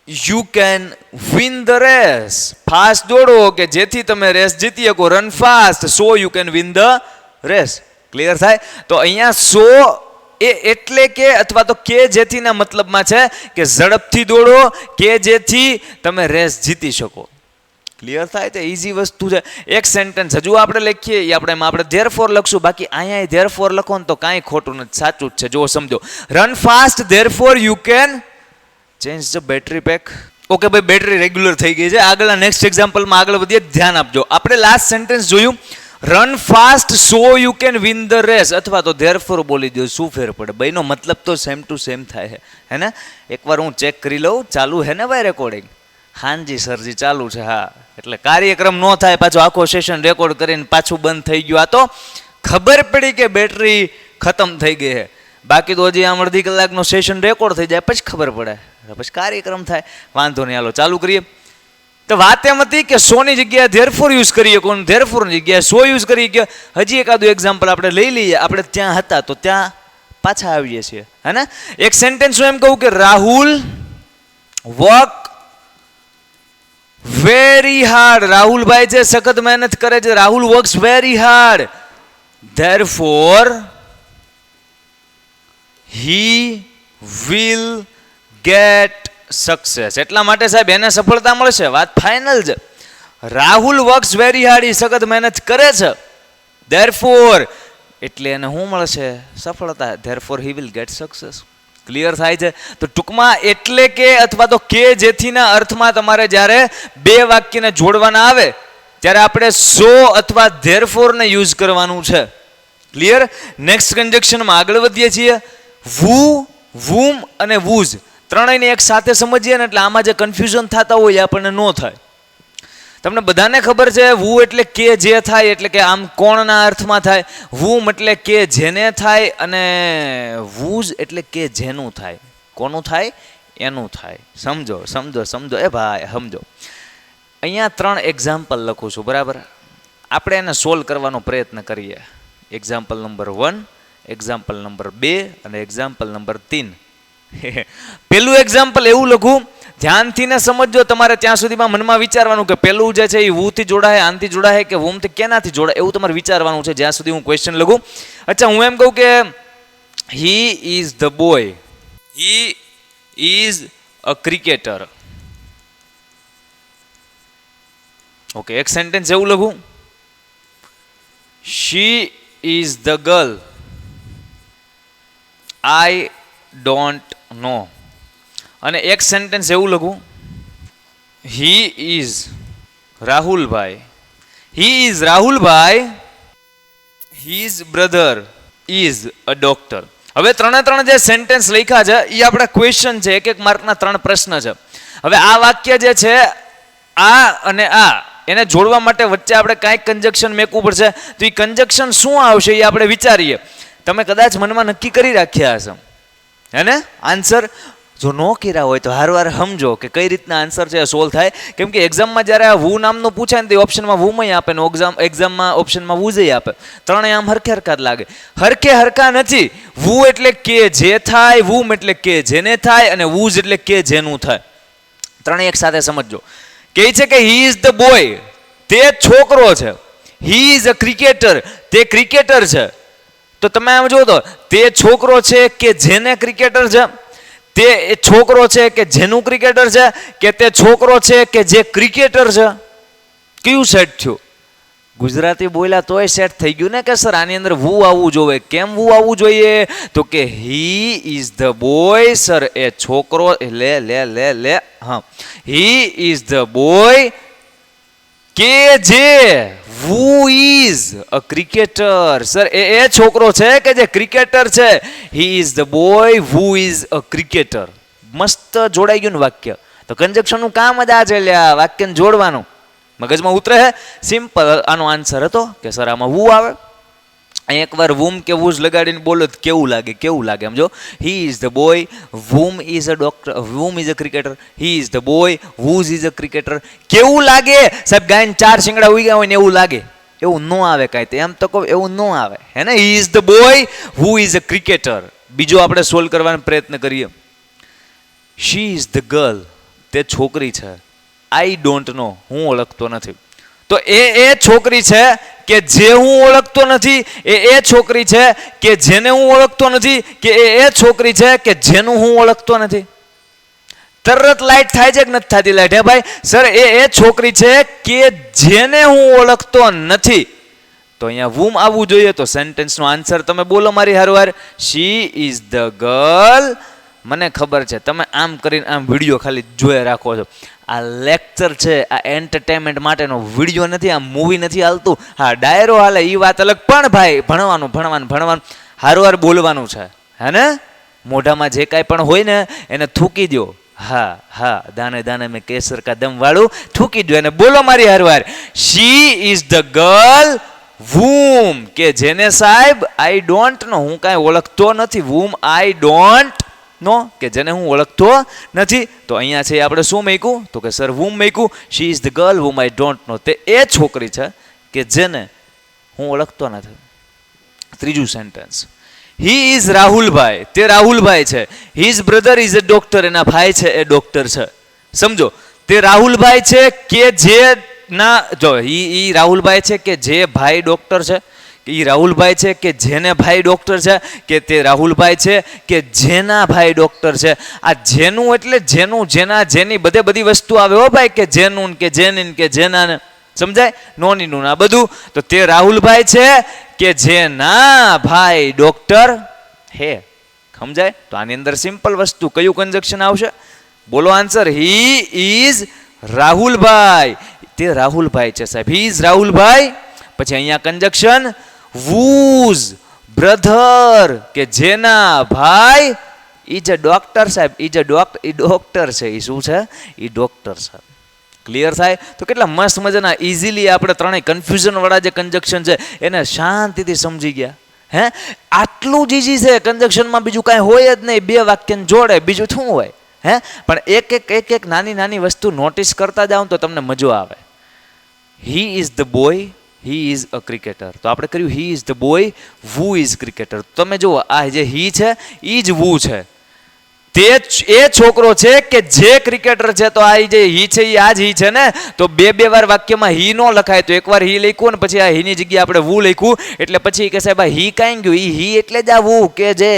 you can win the race. Fast દોડો કે જેથી તમે રેસ જીતી શકો. Run fast so you can win the race. Clear થાય? તો અહીંયા સો એ એટલે કે અથવા તો કે જેથીના મતલબમાં છે કે ઝડપથી દોડો કે જેથી તમે રેસ જીતી શકો. ક્લિયર થાય? તો ઇઝી વસ્તુ છે. એક સેન્ટેન્સ હજુ આપણે લખીએ એ આપણે ધેરફોર લખશું. બાકી અહીંયા ધેરફોર લખો ને તો કાંઈ ખોટું નથી, સાચું જ છે. જો સમજો, run fast therefore you can change the battery pack. Okay ભાઈ, બેટરી રેગ્યુલર થઈ ગઈ છે. આગળના નેક્સ્ટ એક્ઝામ્પલમાં આગળ વધીએ, ધ્યાન આપજો. આપણે લાસ્ટ સેન્ટેન્સ જોયું, run fast so you can win the race, અથવા તો ધેરફોર બોલી દો. શું ફેર પડે? બેયનો મતલબ તો સેમ ટુ સેમ થાય હે ને? એકવાર હું ચેક કરી લઉં. ચાલુ હે ને ભાઈ રેકોર્ડિંગ? હાજી સરજી ચાલુ છે. હા, એટલે કાર્યક્રમ ન થાય પાછો આખો સેશન રેકોર્ડ કરીને પાછું બંધ થઈ ગયું. આ તો ખબર પડી કે બેટરી ખતમ થઈ ગઈ છે. બાકી તો હજી આમ અડધી કલાકનો સેશન રેકોર્ડ થઈ જાય પછી ખબર પડે, પછી કાર્યક્રમ થાય. વાંધો નહીં, હાલો ચાલુ કરીએ. તો વાત એમ હતી કે સોની જગ્યાએ ધેરફોર યુઝ કરીએ, કોણ ધેરફોરની જગ્યાએ સો યુઝ કરીએ. કે હજી એકાદું એક્ઝામ્પલ આપણે લઈ લઈએ. આપણે ત્યાં હતા તો ત્યાં પાછા આવીએ છીએ, હે ને? એક સેન્ટેન્સ હું એમ કહું કે રાહુલ વર્ક વેરી હાર્ડ. રાહુલભાઈ છે સખત મહેનત કરે છે. Rahul works very hard therefore he will gate success. એટલા માટે સાહેબ એને સફળતા મળશે. વાત ફાઇનલ છે. રાહુલ વર્ક્સ વેરી હાર્ડ, એ સખત મહેનત કરે છે. ધેરફોર એટલે એને શું મળશે? સફળતા. Therefore he will gate success. Clear થાય છે? તો ટૂંકમાં એટલે કે અથવા તો કે જેથીના અર્થમાં તમારે જ્યારે બે વાક્યને જોડવાના આવે ત્યારે આપણે સો અથવા ધેરફોરને યુઝ કરવાનું છે. ક્લિયર? નેક્સ્ટ કન્જક્શનમાં આગળ વધીએ છીએ. વુ, વુમ અને વુઝ ત્રણેયને એક સાથે સમજીએ ને એટલે આમાં જે કન્ફ્યુઝન થતા હોય એ આપણને ન થાય. તમને બધાને ખબર છે વુ એટલે કે જે થાય, એટલે કે આમ કોણના અર્થમાં થાય. વુમ એટલે કે જેને થાય, અને વુઝ એટલે કે જેનું થાય. કોનું થાય? એનું થાય. સમજો સમજો સમજો એ ભાઈ સમજો. અહીંયા 3 એક્ઝામ્પલ લખું છું, બરાબર? આપણે એને સોલ્વ કરવાનો પ્રયત્ન કરીએ. એક્ઝામ્પલ નંબર 1, એક્ઝામ્પલ નંબર 2 અને એક્ઝામ્પલ નંબર 3. પેલું એક્ઝામ્પલ એવું લખું, ધ્યાનથી ને સમજો. તમારે ત્યાં સુધીમાં મનમાં વિચારવાનું કે પેલું જે છે એ વુ થી જોડાય, આનથી જોડાય કે વુમથી કેનાથી જોડાય, એવું તમારે વિચારવાનું છે જ્યાં સુધી હું ક્વેશ્ચન લખું. અચ્છા, હું એમ કહું કે he is the boy, he is a cricketer. Okay, એક સેન્ટેન્સ એવું લખું, she is the girl, I don't know. અને એક સેન્ટેન્સ એવું લખું, he is Rahulbhai, he is Rahulbhai, his brother is a doctor. હવે 3 જે સેન્ટેન્સ લખ્યા છે એ આપણા ક્વેશ્ચન છે. એક માર્કના 3 પ્રશ્ન છે. હવે આ વાક્ય જે છે આ અને આ એને જોડવા માટે વચ્ચે આપણે કાંઈક કંજક્શન મેકવું પડશે. તો એ કંજક્શન શું આવશે એ આપણે વિચારીએ. તમે કદાચ મનમાં નક્કી કરી રાખ્યા હશે, હે ને? આન્સર જો ન કર્યા હોય તો હારવાર સમજો કે કઈ રીતના આન્સર છે સોલ્વ થાય. કેમ કે એક્ઝામમાં જ્યારે આ વુ નામનું પૂછાય ને તો ઓપ્શનમાં વુમય આપે ને એક્ઝામમાં ઓપ્શનમાં વુઝય આપે. ત્રણેય આમ હરખે હરખા જ લાગે. હરખે હરખા નથી. વુ એટલે કે જે થાય, વુમ એટલે કે જેને થાય, અને વુઝ એટલે કે જેનું થાય. ત્રણેય એક સાથે સમજો. કહે છે કે હી ઇઝ ધ બોય, તે છોકરો છે. હી ઇઝ અ ક્રિકેટર, તે ક્રિકેટર છે. તો તમે આમ જો તો તે છોકરો છે કે જેને ક્રિકેટર છે, તે છોકરો છે કે જેનું ક્રિકેટર છે, કે તે છોકરો છે કે જે ક્રિકેટર છે? કયું સેટ થયું? ગુજરાતી બોલ્યા તોય સેટ થઈ ગયું ને કે સર આની અંદર વુ આવવું જોઈએ. કેમ વુ આવવું જોઈએ? તો કે he is the boy. Sir એ છોકરો લે લે લે લે હા હી ઇઝ ધ બોય કે જે who is a cricketer. Sir એ છોકરો છે કે જે ક્રિકેટર છે. He is the boy who is a cricketer. મસ્ત જોડાઈ ગયું ને વાક્ય. તો કન્જક્શન નું કામ જ આ છે, વાક્યને જોડવાનું. મગજમાં ઉતરે હે? સિમ્પલ. આનો આન્સર હતો કે સર આમાં વુ આવે. અહીં એકવાર વૂમ કે વૂઝ લગાડીને બોલો તો કેવું લાગે? કેવું લાગે સમજો. He is the boy whom is a doctor, whom is a cricketer. He is the boy whose is a cricketer. કેવું લાગે સાહેબ? ગાયને 4 શિંગડા ઉઈ ગયા હોય ને એવું લાગે? એવું ન આવે કાંઈ. તો એમ તો કહું એવું ન આવે હે ને. He is the boy who is a cricketer. બીજો આપણે સોલ્વ કરવાનો પ્રયત્ન કરીએ. She is the girl. તે છોકરી છે. I don't know. હું ઓળખતો નથી. તો એ છોકરી છે કે જે હું ઓળખતો નથી. એ છોકરી છે કે જેને હું ઓળખતો નથી. કે એ છોકરી છે કે જેનું હું ઓળખતો નથી. તરત લાઈટ થાય છે કે નથી થતી લાઈટ? હે ભાઈ સર એ છોકરી છે કે જેને હું ઓળખતો નથી. તો અહીંયા વૂમ આવવું જોઈએ. તો સેન્ટેન્સનો આન્સર તમે બોલો મારી હારવાર. She is the girl. મને ખબર છે તમે આમ કરીને આમ વિડીયો ખાલી જોઈ રાખો છો. આ લેક્ચર છે, આ એન્ટરટેનમેન્ટ માટેનો વિડીયો નથી, આ મૂવી નથી હાલતું. હા ડાયરો હાલે એ વાત અલગ, પણ ભાઈ ભણવાનું હારવાર બોલવાનું છે હે ને. મોઢામાં જે કાંઈ પણ હોય ને એને થૂકી દો. હા દાને દાને મેં કેસર કા દમ વાળું થૂકી દો એને. બોલો મારી હારવાર. શી ઇઝ ધ ગર્લ વૂમ કે જેને સાહેબ આઈ ડોન્ટ નો. હું કાંઈ ઓળખતો નથી. વૂમ આઈ ડોન્ટ નો કે જેને હું ઓળખતો નથી. તો અહીંયા છે આપણે શું મૂક્યું? તો કે સર વૂમ મૂક્યું. She is the girl whom I don't know. તે એ છોકરી છે કે જેને હું ઓળખતો નથી. ત્રીજું સેન્ટેન્સ. હી ઇઝ રાહુલભાઈ. તે રાહુલભાઈ છે. His brother is a doctor. એના ભાઈ છે એ ડોક્ટર છે. સમજો. તે રાહુલભાઈ છે કે જે ના જો ઈ રાહુલભાઈ છે કે જે ભાઈ ડોક્ટર છે. એ રાહુલભાઈ છે કે જેને ભાઈ ડોક્ટર છે. કે તે રાહુલભાઈ છે કે જેના ભાઈ ડોક્ટર છે. આ જેનું એટલે જેનું, જેના, જેની બધી વસ્તુ આવે હો ભાઈ. કે જેનું કે જેની કે જેના, સમજાય? નોનીનું આ બધું. તો તે રાહુલભાઈ છે કે જેના ભાઈ ડોક્ટર હે. સમજાય? તો આની અંદર સિમ્પલ વસ્તુ કયું કન્જક્શન આવશે? બોલો આન્સર. હી ઇઝ રાહુલભાઈ. તે રાહુલભાઈ છે સાહેબ. હી ઇઝ રાહુલભાઈ. પછી અહીંયા કન્જક્શન વૂઝ બ્રધર કે જેના ભાઈ ઇઝ અ ડોક્ટર સાહેબ. Is a doctor. A doctor છે. એ શું છે? એ ડોક્ટર છે. ક્લિયર થાય? તો કેટલા મસ્ત મજાના ઇઝીલી આપણે ત્રણેય કન્ફ્યુઝન વાળા જે કન્જક્શન છે એને શાંતિથી સમજી ગયા. હે આટલું જ ઈઝી છે. કન્જક્શનમાં બીજું કાંઈ હોય જ નહીં. બે વાક્યને જોડે બીજું શું હોય? હે પણ એક નાની વસ્તુ નોટિસ કરતા જાઓ તો તમને મજો આવે. હી is the boy he is a cricketer. તો આપણે કર્યું હી is the boy who is cricketer. તમે જુઓ આ જે હી છે એ જ વુ છે. તે એ છોકરો છે કે જે ક્રિકેટર છે. તો આ જે હી છે એ આ જ હી છે ને. તો બે વાર વાક્યમાં હી નો લખાય. તો એકવાર હી લખ્યું ને પછી આ હીની જગ્યાએ આપણે વુ લખ્યું. એટલે પછી કે સાહેબ હી કાંઈ ગયું? હી એટલે જ આ વુ કે જે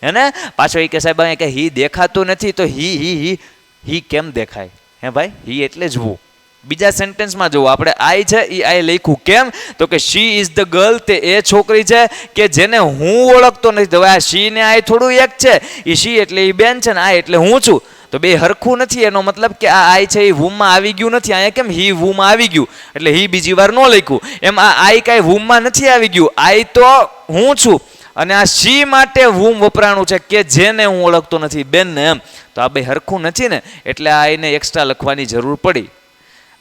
હે ને. પાછો એ કે સાહેબ કે હી દેખાતું નથી. તો હી કેમ દેખાય? હે ભાઈ હી એટલે જ વુ. બીજા સેન્ટેન્સમાં જુઓ આપણે આઈ છે એ આઈ લખ્યું કેમ? તો કે શી ઇઝ ધ ગર્લ. તે એ છોકરી છે કે જેને હું ઓળખતો નથી. તો આ શી ને આઈ થોડું એક છે. એ શી એટલે એ બેન છે ને આ એટલે હું છું. તો બે હરખું નથી. એનો મતલબ કે આ આઈ છે એ વૂમમાં આવી ગયું નથી. અહીંયા કેમ હી વૂમમાં આવી ગયું એટલે હી બીજી વાર ન લખ્યું. એમ આ આઈ કાંઈ વૂમમાં નથી આવી ગયું. આઈ તો હું છું. અને આ શી માટે વૂમ વપરાણું છે કે જેને હું ઓળખતો નથી બેનને. એમ તો આ બે હરખું નથી ને એટલે આ આઈને એક્સ્ટ્રા લખવાની જરૂર પડી.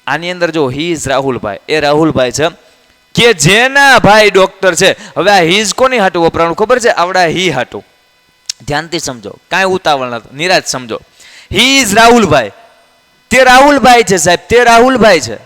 આની અંદર જો હી ઇઝ રાહુલભાઈ. એ રાહુલભાઈ છે કે જેના ભાઈ ડોક્ટર છે. હવે આ હી ઇઝ કોની હાટું વપરાણું ખબર છે? આવડા હી હાટું. ધ્યાનથી સમજો, કાંઈ ઉતાવળ નથી, નિરાજ સમજો. હી ઇઝ રાહુલભાઈ. તે રાહુલભાઈ છે સાહેબ. તે રાહુલભાઈ છે.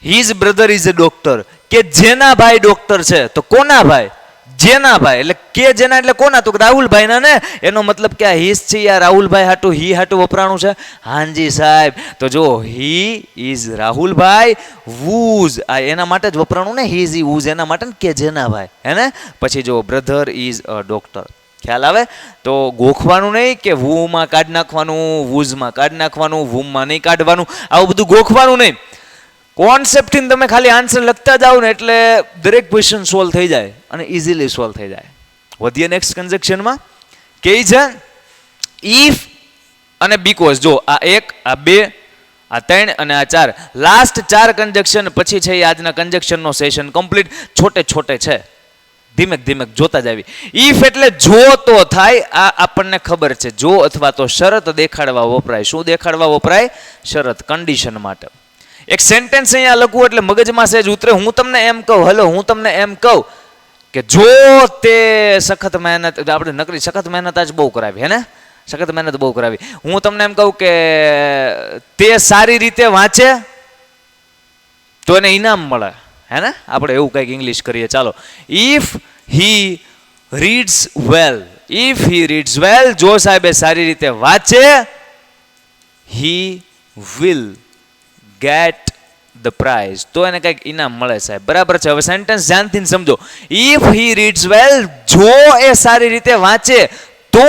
His brother is a doctor કે જેના ભાઈ ડોક્ટર છે. તો કોના ભાઈ? જેના ભાઈ. એટલે કે જેના એટલે કોના? તો રાહુલભાઈ ના ને. એનો મતલબ કે આ હિઝ છે આ રાહુલભાઈ હાટું હી હાટું વપરાણું છે. હાજી સાહેબ. તો જો હી ઇઝ રાહુલભાઈ વૂઝ આ એના માટે જ વપરાણું ને. હી ઇઝ વૂઝ એના માટે ને કે જેના ભાઈ હે ને. પછી જો બ્રધર ઇઝ અ ડોક્ટર. ખ્યાલ આવે? તો ગોખવાનું નહીં કે વૂમાં કાઢી નાખવાનું, વૂઝમાં કાઢી નાખવાનું, વૂમમાં નહીં કાઢવાનું. આવું બધું ગોખવાનું નહીં. કોન્સેપ્ટથી તમે ખાલી આન્સર લખતા જાઓ ને એટલે દરેક ક્વેશ્ચન સોલ્વ થઈ જાય અને ઇઝીલી સોલ્વ થઈ જાય. વધીએ નેક્સ્ટ કન્જક્શનમાં કે છે ઇફ અને બીકોઝ. જો આ 1, આ 2, આ 3 અને આ 4, લાસ્ટ 4 કન્જક્શન પછી છે એ આજના કન્જક્શનનો સેશન કમ્પ્લીટ. છોટે છોટે છે, ધીમેક ધીમેક જોતા જ આવી. ઇફ એટલે જો તો થાય, આ આપણને ખબર છે. જો અથવા તો શરત દેખાડવા વપરાય. શું દેખાડવા વપરાય? શરત, કન્ડિશન માટે. એક સેન્ટેન્સ અહીંયા લખવું એટલે મગજમાં સહેજ ઉતરે. હું તમને એમ કહું, હલો હું તમને એમ કહું કે જો તે સખત મહેનત, આપણે નકરી સખત મહેનત આજ બહુ કરાવી, હે ને, સખત મહેનત બહુ કરાવી. હું તમને એમ કહું કે તે સારી રીતે વાંચે તો એને ઇનામ મળે, હે ને. આપણે એવું કંઈક ઇંગ્લિશ કરીએ. ચાલો, if he reads well. If he reads well, જો સાહેબ સારી રીતે વાંચે, he will get the prize, તો એને કંઈક ઇનામ મળે સાહેબ. બરાબર છે. હવે સેન્ટેન્સ ધ્યાનથી સમજો. ઇફ હી રીડ્સ વેલ, જો એ સારી રીતે વાંચે તો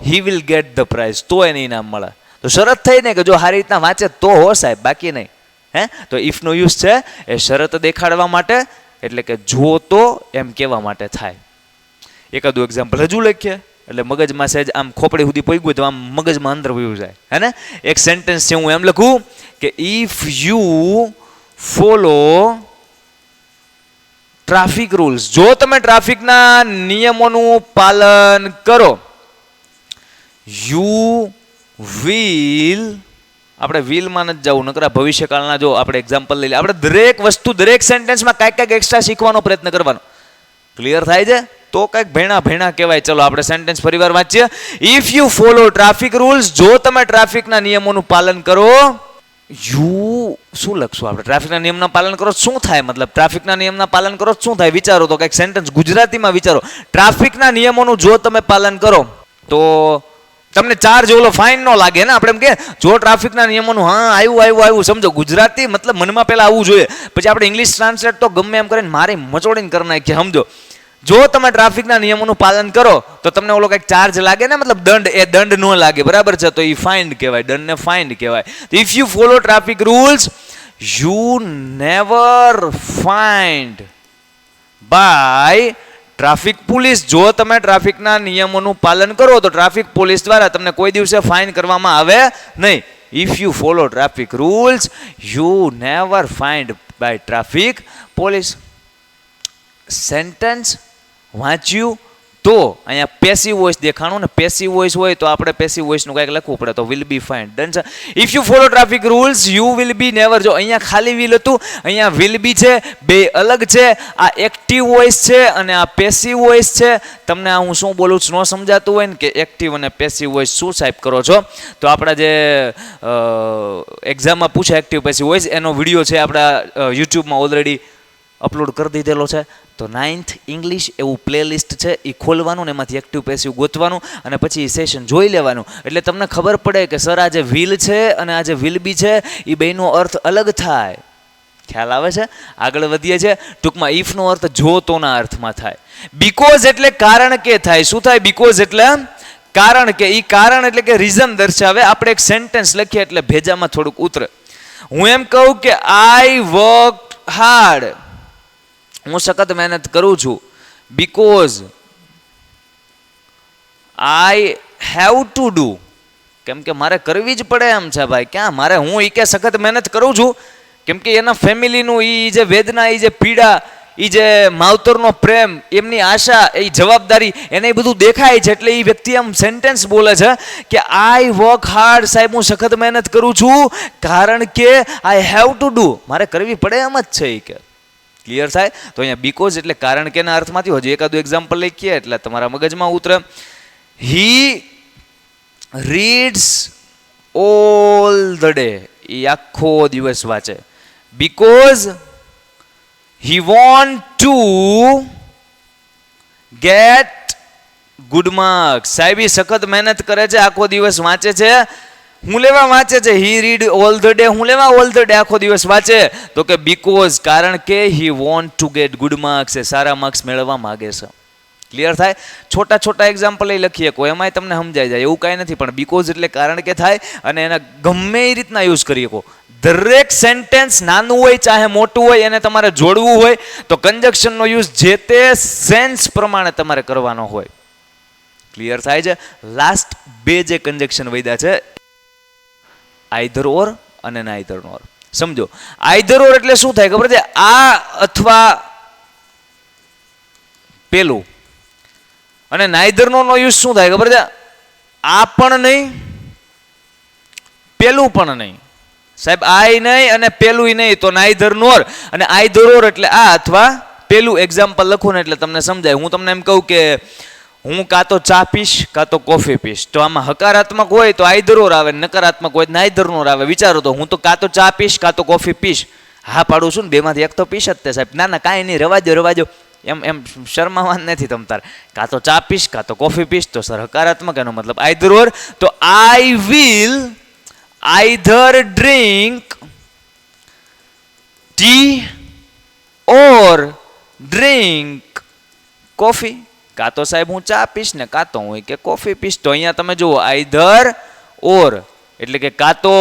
he will get the prize, તો એને ઇનામ મળે. તો શરત થઈ ને કે જો સારી રીતના વાંચે તો હો સાહેબ, બાકી નહીં. હે, તો ઇફનો યુઝ છે એ શરત દેખાડવા માટે, એટલે કે જો તો એમ કહેવા માટે થાય. એકાદું એક્ઝામ્પલ હજુ લખીએ એટલે મગજમાં સહેજ આમ ખોપડી સુધી પહોંચ્યું તો આમ મગજમાં અંદર વયું જાય, હે ને. એક સેન્ટેન્સ છે, હું એમ લખું કે if you follow traffic rules, જો તમે ટ્રાફિકના નિયમોનું પાલન કરો, યુ વિલ, આપણે વિલમાં નથી જવું, નકરા ભવિષ્યકાળના. જો આપણે એક્ઝામ્પલ લઈ લઈએ, આપણે દરેક વસ્તુ દરેક સેન્ટેન્સમાં કાંઈક એક્સ્ટ્રા શીખવાનો પ્રયત્ન કરવાનો. ક્લિયર થાય છે? તો કંઈક ભેણા ભેણા કહેવાય. ચલો આપણે સેન્ટેન્સ ફરીવાર વાંચીએ. If you follow traffic rules, જો તમે ટ્રાફિકના નિયમોનું પાલન કરો, યુ શું લખશું આપણે? ટ્રાફિકના નિયમના પાલન કરો શું થાય? મતલબ ટ્રાફિકના નિયમના પાલન કરો શું થાય? વિચારો તો કંઈક સેન્ટેન્સ ગુજરાતીમાં વિચારો. ટ્રાફિકના નિયમોનું જો તમે પાલન કરો તો તમને ચાર્જ ઓલો ફાઇન ન લાગે ને. આપણે એમ કે જો ટ્રાફિકના નિયમોનું, હા આવ્યું સમજો. ગુજરાતી મતલબ મનમાં પહેલા આવવું જોઈએ, પછી આપણે ઇંગ્લિશ ટ્રાન્સલેટ તો ગમે એમ કરીને મારી મચોડીને કરી નાખીએ. સમજો, જો તમે ટ્રાફિકના નિયમોનું પાલન કરો તો તમને ઓલો કંઈક ચાર્જ લાગે ને, મતલબ દંડ, એ દંડ ન લાગે. બરાબર છે? તો એ ફાઇન કહેવાય, દંડને ફાઇન કહેવાય. If you follow traffic rules, you never fined by traffic police. જો તમે ટ્રાફિકના નિયમોનું પાલન કરો તો ટ્રાફિક પોલીસ દ્વારા તમને કોઈ દિવસે ફાઇન કરવામાં આવે નહીં. If you follow traffic rules, you never fined by traffic police. Sentence વાંચ્યું તો અહીંયા પેસિવ વોઇસ દેખાણું ને. પેસિવ વોઇસ હોય તો આપણે પેસિવ વોઇસનું કંઈક લખવું પડે, તો વિલ બી ફાઇન્ડ. ડન છે? If you follow traffic rules, you will be never. જો અહીંયા ખાલી વિલ હતું, અહીંયા વિલ બી છે, બે અલગ છે. આ એક્ટિવ વોઇસ છે અને આ પેસિવ વોઇસ છે. તમને આ હું શું બોલું છું ન સમજાતું હોય ને કે એક્ટિવ અને પેસિવ વોઇસ શું સાહેબ કરો છો, તો આપણા જે એક્ઝામમાં પૂછે એક્ટિવ પેસિવ વોઇસ, એનો વિડીયો છે આપણા યુટ્યુબમાં ઓલરેડી અપલોડ કરી દીધેલો છે. તો 9th ઇંગ્લિશ એવું પ્લેલિસ્ટ છે, એ ખોલવાનું ને એમાંથી એક્ટિવ પેસિવ ગોતવાનું અને પછી એ સેશન જોઈ લેવાનું. એટલે તમને ખબર પડે કે સર આ જે વિલ છે અને આ જે વિલ બી છે એ બેનો અર્થ અલગ થાય. ખ્યાલ આવે છે? આગળ વધીએ છે. ટૂંકમાં ઇફનો અર્થ જો તોના અર્થમાં થાય. બીકોઝ એટલે કારણ કે થાય. શું થાય? બીકોઝ એટલે કારણ કે. એ કારણ એટલે કે રીઝન દર્શાવે. આપણે એક સેન્ટેન્સ લખીએ એટલે ભેજામાં થોડુંક ઉતરે. હું એમ કહું કે આઈ વર્ક હાર્ડ, હું સખત મહેનત કરું છું, because I have to do, કેમ કે મારે કરવી જ પડે એમ છે ભાઈ. ક્યાં મારે, હું એ કે સખત મહેનત કરું છું કેમ કે એના ફેમિલીનું એ જે વેદના, એ જે પીડા, એ જે માવતરનો પ્રેમ, એમની આશા, એ જવાબદારી, એને બધું દેખાય છે. એટલે એ વ્યક્તિ આમ સેન્ટેન્સ બોલે છે કે આઈ વર્ક હાર્ડ, સાહેબ હું સખત મહેનત કરું છું કારણ કે આઈ હેવ ટુ ડુ, મારે કરવી પડે એમ જ છે. એ કે ક્લિયર થાય? તો અહીંયા બીકોઝ એટલે કારણ કે ના અર્થમાંથી હજી એકાદું એક્ઝામ્પલ લખીએ એટલે તમારા મગજમાં ઉતરે. હી રીડ્સ ઓલ ધ ડે, એ આખો દિવસ વાંચે. Because he want to get good marks, સાહેબ એ સખત મહેનત કરે છે, આખો દિવસ વાંચે છે. હું લેવા વાંચે છે? હી રીડ ઓલ ધ ડે, હું લેવા ઓલ ધ ડે આખો દિવસ વાંચે? તો કે બીકોઝ કારણ કે હી want to get good marks, A Sara marks મેળવવા માંગે છે. ક્લિયર થાય? છોટા છોટા એક્ઝામ્પલ એ લખીએ કોઈ એમાંય તમને સમજાઈ જાય એવું કાંઈ નથી, પણ બીકોઝ એટલે કારણ કે થાય, અને એના ગમે એ રીતના યુઝ કરી શકો. દરેક સેન્ટેન્સ નાનું હોય ચાહે મોટું હોય એને તમારે જોડવું હોય તો કંજક્શનનો યુઝ જે તે સેન્સ પ્રમાણે તમારે કરવાનો હોય. ક્લિયર થાય છે? લાસ્ટ બે જે કંજક્શન વધ્યા છે આઈધર ઓર અને નાઈધર નોર. સમજો, આઈધર ઓર એટલે શું થાય ખબર છે? આ અથવા પેલું. અને નાઈધર નોર નો યુઝ શું થાય ખબર છે? આ પણ નહીં, પેલું પણ નહીં. સાહેબ આય નહીં અને પેલું નહીં, તો નાઈધર નોર. અને આઈધર ઓર એટલે આ અથવા પેલું. એક્ઝામ્પલ લખું ને એટલે તમને સમજાય. હું તમને એમ કહું કે હું કાં તો ચા પીશ કાં તો કોફી પીશ, તો આમાં હકારાત્મક હોય તો આઈધર ઓર આવે, નકારાત્મક હોય નાઈધર નોર આવે. વિચારો તો, હું તો કાં તો ચા પીશ કાં તો કોફી પીશ, હા પાડું છું ને, બેમાંથી એક તો પીશ જ તે સાહેબ. ના ના કાંઈ નહીં, રવા દો એમ એમ શર્માવાન નથી તમ તાર. કાં તો ચા પીશ કાં તો કોફી પીશ, તો સર હકારાત્મક, એનો મતલબ આઈધર ઓર. તો આઈ will either drink tea or drink coffee. કાં તો સાહેબ હું ચા પીશ ને કાં તો હું કે કોફી પીશ. તો અહીંયા તમે જુઓ આઈધર ઓર એટલે કે કાં તો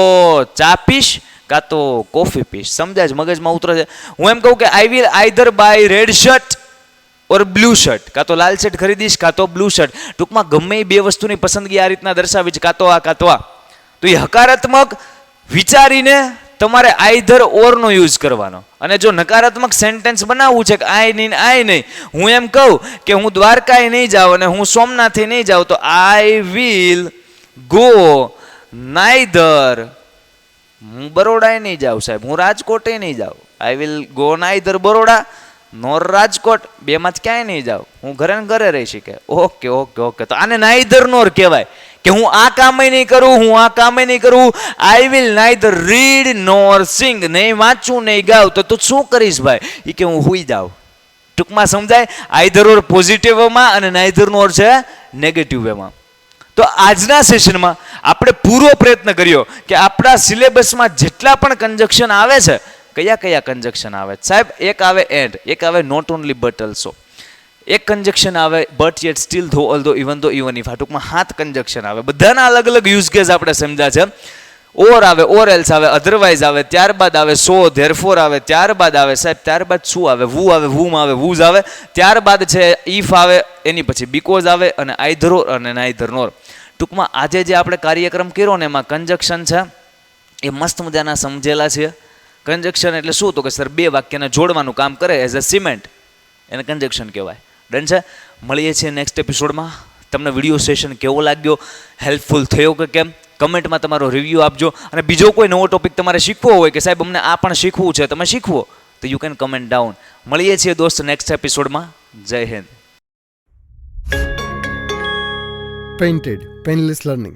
ચા પીશ કાં તો કોફી પીશ. સમજાય છે? મગજમાં ઉતરે છે? હું એમ કહું કે I will either buy red shirt or blue shirt, કાં તો લાલ શર્ટ ખરીદીશ કાં તો બ્લુ શર્ટ. ટૂંકમાં ગમે એ બે વસ્તુની પસંદગી આ રીતના દર્શાવી છે, કાં તો આ કાં તો આ. તો એ હકારાત્મક વિચારીને તમારે આઈધર ઓર નો યુઝ કરવાનો. અને જો નકારાત્મક સેન્ટેન્સ બનાવવું છે કે આય નહીં આય નહીં, હું એમ કહું કે હું દ્વારકાએ નહીં જાઉં અને હું સોમનાથે નહીં જાઉં, તો આઈ વિલ ગો નાઈધર, હું બરોડાએ નહીં જાઉં સાહેબ, હું રાજકોટે નહીં જાઉં. I will go neither Baroda nor Rajkot, બેમાંથી ક્યાંય નહીં જાઉં, હું ઘરે ને ઘરે રહી શકે. Okay okay okay. તો આને નાઈધર નોર કહેવાય કે હું આ કામે નહીં કરું, હું આ કામે નહીં કરું. આઈ વિલ નાઈધર રીડ નોર સિંગ, નહીં વાંચું નહીં ગાઉં, તો તું શું કરીશ ભાઈ? એ કે હું હુઈ જાઉં. ટૂંકમાં સમજાય? આઈધર ઓર પોઝિટિવ વેમાં અને નાઈધર નોર છે નેગેટિવ વેમાં. તો આજના સેશનમાં આપણે પૂરો પ્રયત્ન કર્યો કે આપણા સિલેબસમાં જેટલા પણ કંજક્શન આવે છે, કયા કયા કંજક્શન આવે સાહેબ? એક આવે એન્ડ, એક આવે નોટ ઓનલી બટ ઓલ્સો, એક કંજક્શન આવે બટ યેટ સ્ટીલ ધો ઓલ્ધો ઇવન ધો ઇવન ઇફ. આ ટૂંકમાં 7 કંજક્શન આવે. બધાના અલગ અલગ યુઝ કેસ આપણે સમજ્યા છે. ઓર આવે, ઓર એલ્સ આવે, અધરવાઇઝ આવે, ત્યારબાદ આવે સો ધેરફોર આવે, ત્યારબાદ આવે સાહેબ, ત્યારબાદ શું આવે? વુ આવે, વુમ આવે, વૂઝ આવે, ત્યારબાદ છે ઇફ આવે, એની પછી બીકોઝ આવે, અને આઈધર ઓર અને નાઈધર નોર. ટૂંકમાં આજે જે આપણે કાર્યક્રમ કર્યો ને એમાં કંજક્શન છે એ મસ્ત મજાના સમજેલા છે. કંજક્શન એટલે શું? તો કે સર બે વાક્યને જોડવાનું કામ કરે એઝ અ સિમેન્ટ, એને કંજક્શન કહેવાય. ડન છે? મળીએ છીએ નેક્સ્ટ એપિસોડમાં. તમને વિડીયો સેશન કેવો લાગ્યો, હેલ્પફુલ થયો કે કેમ, કમેન્ટમાં તમારો રિવ્યૂ આપજો. અને બીજો કોઈ નવો ટોપિક તમારે શીખવો હોય કે સાહેબ અમને આ પણ શીખવું છે, તમે શીખવો, તો યુ કેન કમેન્ટ ડાઉન. મળીએ છીએ દોસ્ત નેક્સ્ટ એપિસોડમાં. જય હિન્દ. Painted Painless Learning.